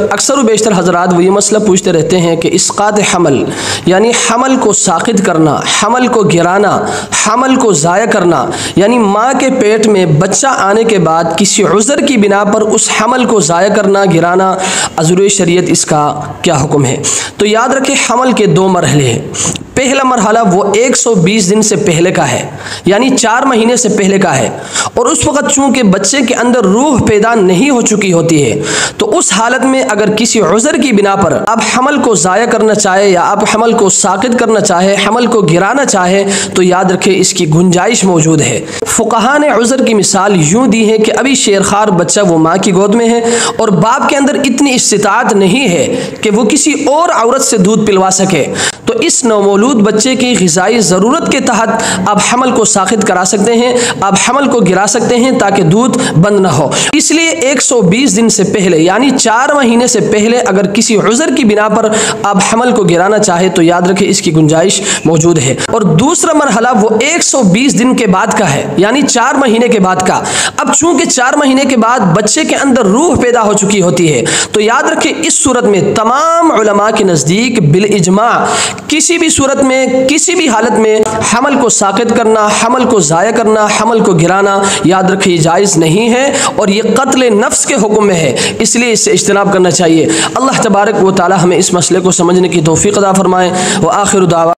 अक्सर व बेशतर हजरात वो ये मसला पूछते रहते हैं कि इसकात हमल यानी हमल को साकित करना, हमल को गिराना, हमल को ज़ाया करना, यानी माँ के पेट में बच्चा आने के बाद किसी उज़र की बिना पर उस हमल को ज़ाया करना, गिराना, अज़ूर शरीयत इसका क्या हुक्म है। तो याद रखें, हमल के 2 मरहले हैं। पहला मरहला वो 120 दिन से पहले का है, यानी 4 महीने से पहले का है, और उस वक़्त चूँकि बच्चे के अंदर रूह पैदा नहीं हो चुकी होती है, तो उस हालत में अगर किसी उज़र की बिना पर आप हमल को ज़ाया करना चाहे या आप हमल को साकित करना चाहे, हमल को गिराना चाहे, तो याद रखें इसकी गुंजाइश मौजूद है। फ़ुक़हा ने उज़र की मिसाल यूँ दी है कि अभी शेरखार बच्चा वो माँ की गोद में है और बाप के अंदर इतनी इस्तिताअत नहीं है कि वो किसी और औरत से दूध पिलवा सके, तो इस नवमौलूद बच्चे की ग़िज़ाई ज़रूरत के तहत आप हमल को साकित करा सकते हैं, आप हमल को गिरा सकते हैं ताकि दूध बंद ना हो। इसलिए 120 दिन से पहले यानी 4 महीने से पहले अगर किसी उज़र की बिना पर आप हमल को गिराना चाहे तो याद रखें इसकी गुंजाइश मौजूद है। और दूसरा मरहला वो 120 दिन के बाद का है, यानी 4 महीने के बाद का। अब चूंकि 4 महीने के बाद बच्चे के अंदर रूह पैदा हो चुकी होती है, तो याद रखें इस सूरत में तमाम उलमा के नज़दीक बिल इजमा किसी भी सूरत में, किसी भी हालत में हमल को साकित करना, हमल को ज़ाया करना, हमल को गिराना याद रखिए जायज़ नहीं है और ये कत्ल नफ्स के हुक्म में है, इसलिए इससे इज्तनाब करना चाहिए। अल्लाह तबारक व तआला हमें इस मसले को समझने की तौफीक अता फरमाए। व आखिर दावा।